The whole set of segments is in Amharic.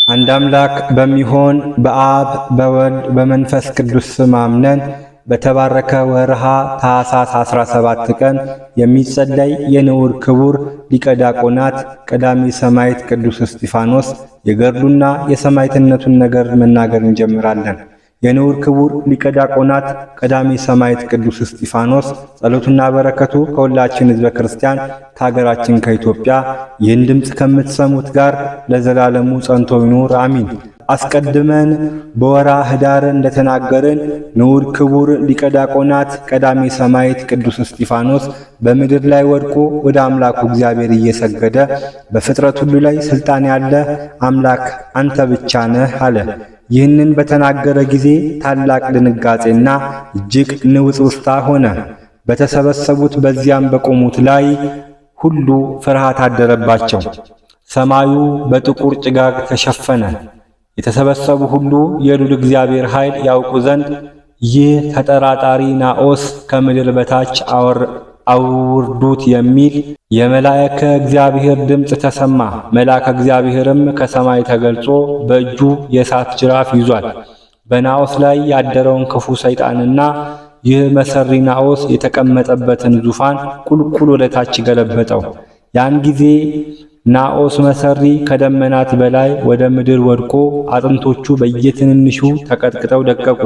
አንድ አምላክ በሚሆን በአብ በወልድ በመንፈስ ቅዱስ ስም አምነን በተባረከ ወርሃ ታኅሳስ 17 ቀን የሚጸለይ የንዑድ ክቡር ሊቀ ዲያቆናት ቀዳሜ ሰማዕት ቅዱስ እስጢፋኖስ የገድሉና የሰማዕትነቱን ነገር መናገር እንጀምራለን። የንዑድ ክቡር ሊቀ ዲያቆናት ቀዳሜ ሰማዕት ቅዱስ እስጢፋኖስ ጸሎቱና በረከቱ ከሁላችን ሕዝበ ክርስቲያን ከሀገራችን ከኢትዮጵያ ይህን ድምፅ ከምትሰሙት ጋር ለዘላለሙ ጸንቶ ይኑር አሚን። አስቀድመን በወርኃ ኅዳር እንደተናገርን ንዑድ ክቡር ሊቀ ዲያቆናት ቀዳሜ ሰማዕት ቅዱስ እስጢፋኖስ በምድር ላይ ወድቆ ወደ አምላኩ እግዚአብሔር እየሰገደ በፍጥረት ሁሉ ላይ ሥልጣን ያለ አምላክ አንተ ብቻ ነህ አለ። ይህንን በተናገረ ጊዜ ታላቅ ድንጋጤና እጅግ ንውጽውጽታ ሆነ። በተሰበሰቡት በዚያም በቆሙት ላይ ሁሉ ፍርሃት አደረባቸው። ሰማዩ በጥቁር ጭጋግ ተሸፈነ። የተሰበሰቡ ሁሉ የልዑል እግዚአብሔር ኃይል ያውቁ ዘንድ ይህ ተጠራጣሪ ናዖስ ከምድር በታች አውርዱት የሚል የመላእክተ እግዚአብሔር ድምፅ ተሰማ። መልአከ እግዚአብሔርም ከሰማይ ተገልጾ በእጁ የእሳት ጅራፍ ይዟል። በናዖስ ላይ ያደረውን ክፉ ሰይጣንና ይህ መሰሪ ናዖስ የተቀመጠበትን ዙፋን ቁልቁል ወደ ታች ገለበጠው። ያን ጊዜ ናዖስ መሰሪ ከደመናት በላይ ወደ ምድር ወድቆ አጥንቶቹ በየትንንሹ ተቀጥቅጠው ደቀቁ።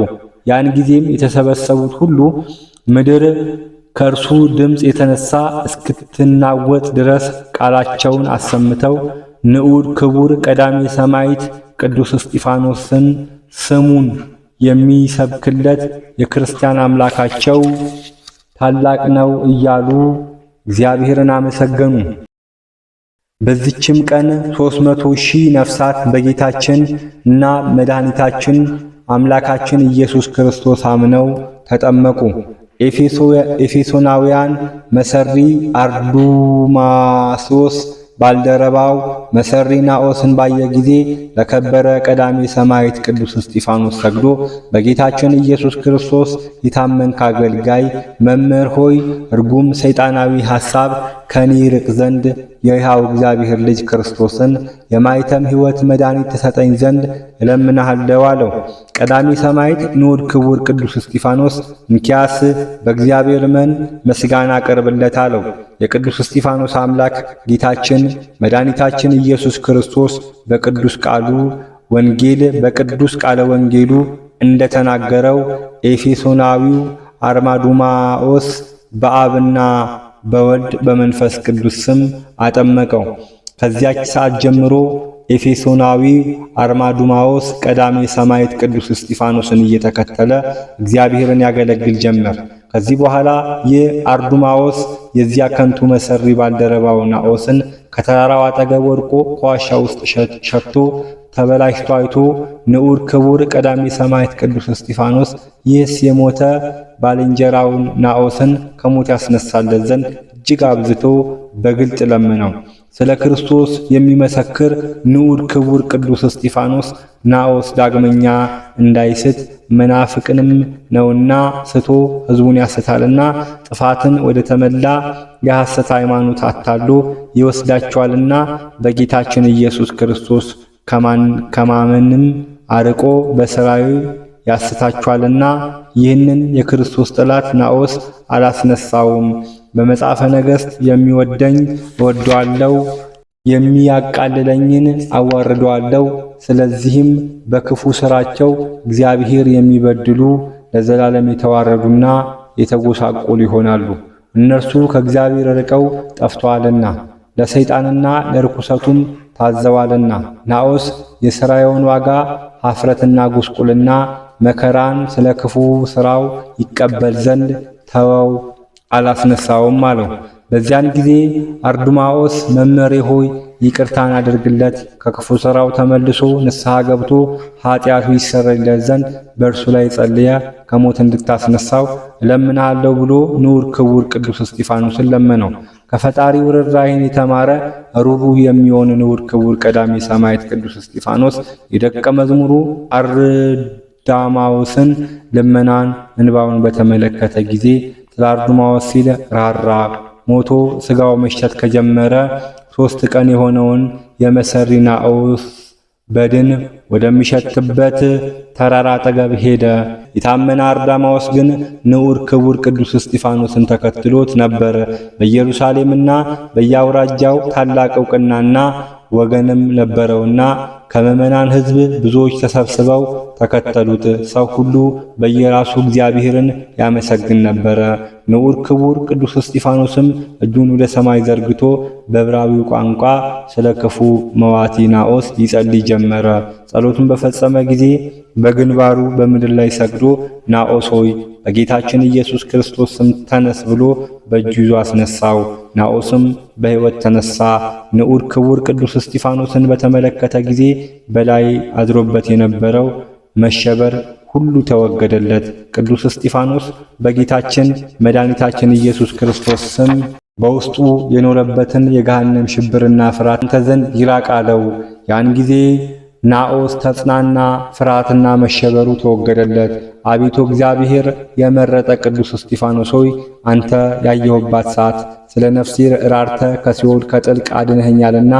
ያን ጊዜም የተሰበሰቡት ሁሉ ምድር ከእርሱ ድምፅ የተነሳ እስክትናወጥ ድረስ ቃላቸውን አሰምተው ንዑድ ክቡር ቀዳሜ ሰማዕት ቅዱስ እስጢፋኖስን ስሙን የሚሰብክለት የክርስቲያን አምላካቸው ታላቅ ነው እያሉ እግዚአብሔርን አመሰገኑ። በዚችም ቀን 300,000 ነፍሳት በጌታችን እና መድኃኒታችን አምላካችን ኢየሱስ ክርስቶስ አምነው ተጠመቁ። ኤፌሶናውያን መሰሪ አርዱማሶስ ባልደረባው መሰሪ ናዖስን ባየ ጊዜ ለከበረ ቀዳሜ ሰማዕት ቅዱስ እስጢፋኖስ ሰግዶ በጌታችን ኢየሱስ ክርስቶስ የታመንክ አገልጋይ መምህር ሆይ እርጉም ሰይጣናዊ ሐሳብ ከኔ ይርቅ ዘንድ የሕያው እግዚአብሔር ልጅ ክርስቶስን የማይተም ሕይወት መድኃኒት ተሰጠኝ ዘንድ እለምንሃለሁ አለው። ቀዳሜ ሰማዕት ንዑድ ክቡር ቅዱስ እስጢፋኖስ እንኪያስ በእግዚአብሔር መን ምስጋና አቅርብለት አለው። የቅዱስ እስጢፋኖስ አምላክ ጌታችን መድኃኒታችን ኢየሱስ ክርስቶስ በቅዱስ ቃለ ወንጌሉ እንደተናገረው ኤፌሶናዊው አርማዱማኦስ በአብና በወልድ በመንፈስ ቅዱስ ስም አጠመቀው። ከዚያች ሰዓት ጀምሮ ኤፌሶናዊ አርማዱማኦስ ቀዳሜ ሰማዕት ቅዱስ እስጢፋኖስን እየተከተለ እግዚአብሔርን ያገለግል ጀመር። ከዚህ በኋላ ይህ አርዱማኦስ የዚያ ከንቱ መሰሪ ባልደረባው ናዖስን ከተራራው አጠገብ ወድቆ ከዋሻ ውስጥ ሸቶ ተበላሽቶ አይቶ ንዑድ ክቡር ቀዳሜ ሰማዕት ቅዱስ እስጢፋኖስ ይህስ የሞተ ባልንጀራውን ናዖስን ከሞት ያስነሳለት ዘንድ እጅግ አብዝቶ በግልጥ ለመነው። ስለ ክርስቶስ የሚመሰክር ንዑድ ክቡር ቅዱስ እስጢፋኖስ ናዖስ ዳግመኛ እንዳይስት መናፍቅንም ነውና ስቶ ሕዝቡን ያስታልና ጥፋትን ወደ ተመላ የሐሰት ሃይማኖት አታሎ ይወስዳቸዋልና በጌታችን ኢየሱስ ክርስቶስ ከማመንም አርቆ በሥራዩ ያስታቸዋልና ይህንን የክርስቶስ ጠላት ናዖስ አላስነሳውም። በመጽሐፈ ነገሥት የሚወደኝ እወደዋለሁ፣ የሚያቃልለኝን አዋርደዋለሁ። ስለዚህም በክፉ ሥራቸው እግዚአብሔር የሚበድሉ ለዘላለም የተዋረዱና የተጎሳቆሉ ይሆናሉ። እነርሱ ከእግዚአብሔር ርቀው ጠፍተዋልና ለሰይጣንና ለርኩሰቱም ታዘዋልና። ናዖስ የሥራውን ዋጋ ኀፍረትና ጉስቁልና መከራን ስለ ክፉ ሥራው ይቀበል ዘንድ ተወው፣ አላስነሳውም አለው። በዚያን ጊዜ አርዱማኦስ መምህሬ ሆይ ይቅርታን አድርግለት፣ ከክፉ ሥራው ተመልሶ ንስሐ ገብቶ ኃጢአቱ ይሰረይለት ዘንድ በእርሱ ላይ ጸልየ ከሞት እንድታስነሳው እለምንሃለሁ ብሎ ንዑድ ክቡር ቅዱስ እስጢፋኖስን ለመነው። ከፈጣሪው ርኅራኄን የተማረ ሩሩህ የሚሆን ንዑድ ክቡር ቀዳሜ ሰማዕት ቅዱስ እስጢፋኖስ የደቀ መዝሙሩ አርዳማዎስን ልመናን እንባውን በተመለከተ ጊዜ ስለ አርዱማዎስ ሲል ራራ። ሞቶ ሥጋው መሽተት ከጀመረ 3 ቀን የሆነውን የመሰሪ ናዖስ በድን ወደሚሸትበት ተራራ አጠገብ ሄደ። የታመነ አርዳማዎስ ግን ንዑር ክቡር ቅዱስ እስጢፋኖስን ተከትሎት ነበር። በኢየሩሳሌምና በየአውራጃው ታላቅ ዕውቅናና ወገንም ነበረውና ከምዕመናን ሕዝብ ብዙዎች ተሰብስበው ተከተሉት። ሰው ሁሉ በየራሱ እግዚአብሔርን ያመሰግን ነበረ። ንዑር ክቡር ቅዱስ እስጢፋኖስም እጁን ወደ ሰማይ ዘርግቶ በዕብራዊው ቋንቋ ስለ ክፉ መዋቲ ናዖስ ይጸልይ ጀመረ። ጸሎቱን በፈጸመ ጊዜ በግንባሩ በምድር ላይ ሰግዶ ናዖስ ሆይ በጌታችን ኢየሱስ ክርስቶስ ስም ተነስ ብሎ በእጁ ይዞ አስነሳው። ናዖስም በሕይወት ተነሳ። ንዑር ክቡር ቅዱስ እስጢፋኖስን በተመለከተ ጊዜ በላይ አድሮበት የነበረው መሸበር ሁሉ ተወገደለት። ቅዱስ እስጢፋኖስ በጌታችን መድኃኒታችን ኢየሱስ ክርስቶስ ስም በውስጡ የኖረበትን የገሃነም ሽብርና ፍርሃት አንተ ዘንድ ይራቅ አለው። ያን ጊዜ ናዖስ ተጽናና፣ ፍርሃትና መሸበሩ ተወገደለት። አቤቱ እግዚአብሔር የመረጠ ቅዱስ እስጢፋኖስ ሆይ አንተ ያየሁባት ሰዓት ስለ ነፍሴ ራርተ ከሲኦል ከጥልቅ አድነኸኛልና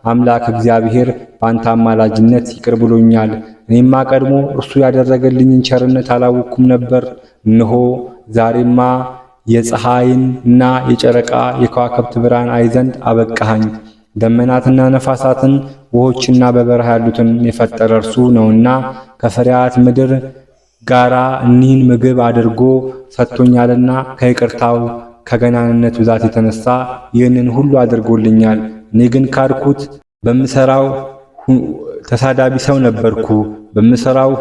አምላክ እግዚአብሔር በአንተ አማላጅነት ይቅር ብሎኛል። እኔማ ቀድሞ እርሱ ያደረገልኝን ቸርነት አላወቅኩም ነበር። እነሆ ዛሬማ የፀሐይና የጨረቃ የከዋክብት ብርሃን አይ ዘንድ አበቃኸኝ። ደመናትና ነፋሳትን ውሆችና በበረሃ ያሉትን የፈጠረ እርሱ ነውና ከፍሬያት ምድር ጋራ እኒህን ምግብ አድርጎ ሰጥቶኛልና ከይቅርታው ከገናንነት ብዛት የተነሳ ይህንን ሁሉ አድርጎልኛል። እኔ ግን ካድኩት። በምሰራው ተሳዳቢ ሰው ነበርኩ። በምሰራው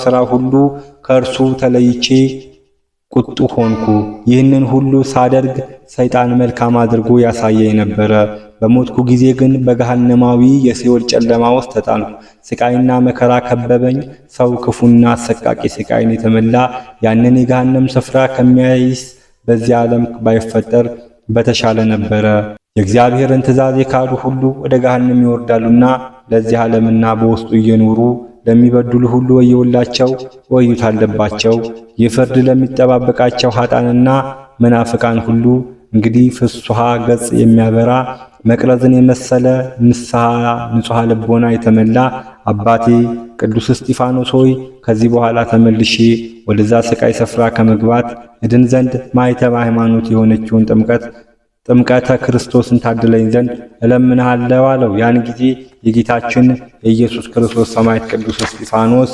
ሥራ ሁሉ ከእርሱ ተለይቼ ቁጡ ሆንኩ። ይህንን ሁሉ ሳደርግ ሰይጣን መልካም አድርጎ ያሳየኝ ነበረ። በሞትኩ ጊዜ ግን በገሃነማዊ የሲኦል ጨለማ ውስጥ ተጣልኩ። ስቃይና መከራ ከበበኝ። ሰው ክፉና አሰቃቂ ስቃይን የተመላ ያንን የገሃነም ስፍራ ከሚያይስ በዚህ ዓለም ባይፈጠር በተሻለ ነበረ። የእግዚአብሔርን ትእዛዝ የካዱ ሁሉ ወደ ገሃነም ይወርዳሉና ለዚህ ዓለምና በውስጡ እየኖሩ ለሚበድሉ ሁሉ ወዮላቸው፣ ወዮት አለባቸው። ይህ ፍርድ ለሚጠባበቃቸው ኃጥአንና መናፍቃን ሁሉ እንግዲህ ፍስሐ ገጽ የሚያበራ መቅረዝን የመሰለ ንጹሐ ልቦና የተመላ አባቴ ቅዱስ እስጢፋኖስ ሆይ ከዚህ በኋላ ተመልሼ ወደዛ ስቃይ ስፍራ ከመግባት እድን ዘንድ ማኅተመ ሃይማኖት የሆነችውን ጥምቀተ ክርስቶስን ታድለኝ ዘንድ እለምንሃለሁ አለው። ያን ጊዜ የጌታችን የኢየሱስ ክርስቶስ ሰማዕት ቅዱስ እስጢፋኖስ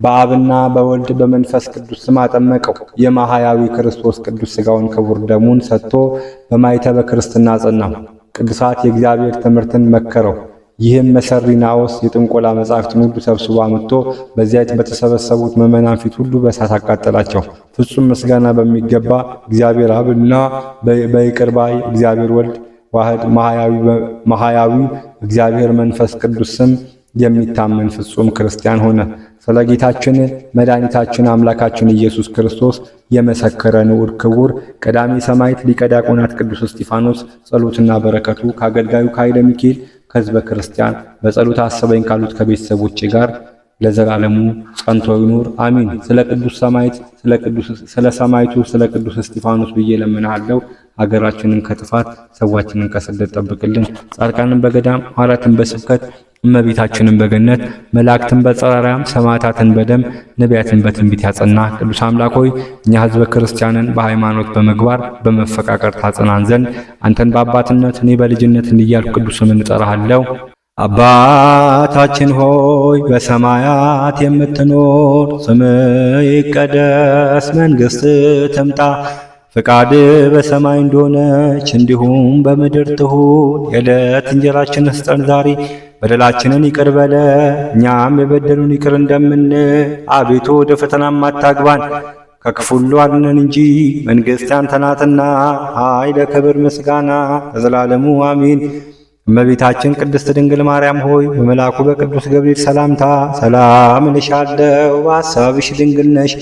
በአብና በወልድ በመንፈስ ቅዱስ ስም አጠመቀው። የማህያዊ ክርስቶስ ቅዱስ ሥጋውን ክቡር ደሙን ሰጥቶ በማኅተመ ክርስትና አጸናው። ቅዱሳት የእግዚአብሔር ትምህርትን መከረው። ይህም መሰሪ ናዖስ የጥንቆላ መጻሕፍትን ሁሉ ሰብስቦ አምጥቶ በዚያ በተሰበሰቡት ምዕመናን ፊት ሁሉ በእሳት አቃጠላቸው። ፍጹም ምስጋና በሚገባ እግዚአብሔር አብና በይቅር ባይ እግዚአብሔር ወልድ ዋህድ ማህያዊ እግዚአብሔር መንፈስ ቅዱስ ስም የሚታመን ፍጹም ክርስቲያን ሆነ። ስለ ጌታችን መድኃኒታችን አምላካችን ኢየሱስ ክርስቶስ የመሰከረ ንዑድ ክቡር ቀዳሚ ሰማዕት ሊቀ ዲያቆናት ቅዱስ እስጢፋኖስ ጸሎትና በረከቱ ከአገልጋዩ ከኃይለ ሚካኤል ከሕዝበ ክርስቲያን በጸሎት አስበኝ ካሉት ከቤተሰቦቼ ጋር ለዘላለሙ ጸንቶ ይኑር አሚን። ስለ ሰማዕቱ ስለ ቅዱስ እስጢፋኖስ ብዬ ለምንሃለሁ። ሀገራችንን ከጥፋት ሰዋችንን ከስደት ጠብቅልን። ጻድቃንን በገዳም ሐዋርያትን በስብከት እመቤታችንን በገነት መላእክትን በጸራራም ሰማዕታትን በደም ነቢያትን በትንቢት ያጸና ቅዱስ አምላክ ሆይ እኛ ሕዝበ ክርስቲያንን በሃይማኖት በመግባር በመፈቃቀር ታጸናን ዘንድ አንተን በአባትነት እኔ በልጅነት እንዲያልኩ ቅዱስ ስምን እጠራሃለሁ። አባታችን ሆይ በሰማያት የምትኖር፣ ስምህ ይቀደስ፣ መንግሥትህ ትምጣ፣ ፈቃድ በሰማይ እንደሆነች እንዲሁም በምድር ትሁን። የዕለት እንጀራችንን ስጠን ዛሬ፣ በደላችንን ይቅር በለን እኛም የበደሉን ይቅር እንደምንል፣ አቤቱ ወደ ፈተናም አታግባን ከክፉ ሁሉ አድነን እንጂ መንግሥት ያንተ ናትና ኃይል፣ ክብር፣ ምስጋና ለዘላለሙ አሜን። እመቤታችን ቅድስት ድንግል ማርያም ሆይ በመልአኩ በቅዱስ ገብርኤል ሰላምታ ሰላም እልሻለሁ። በሐሳብሽ ድንግል ነሽ፣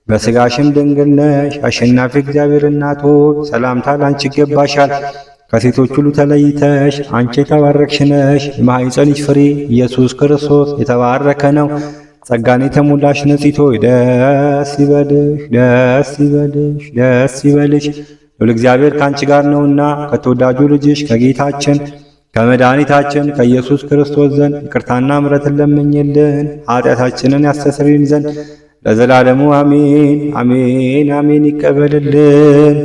በሥጋሽም ድንግል ነሽ። አሸናፊ እግዚአብሔር እናት ሆይ ሰላምታ ላንቺ ይገባሻል። ከሴቶች ሁሉ ተለይተሽ አንቺ የተባረክሽ ነሽ። የማኅፀንሽ ፍሬ ኢየሱስ ክርስቶስ የተባረከ ነው። ጸጋን የተሞላሽ ንጽሕት ሆይ ደስ ይበልሽ፣ ደስ ይበልሽ፣ ደስ ይበልሽ። ሁሉ እግዚአብሔር ከአንቺ ጋር ነውና ከተወዳጁ ልጅሽ ከጌታችን ከመድኃኒታችን ከኢየሱስ ክርስቶስ ዘንድ ይቅርታና ምሕረትን ለምኝልን ኃጢአታችንን ያስተሰርይልን ዘንድ ለዘላለሙ አሜን አሜን አሜን። ይቀበልልን።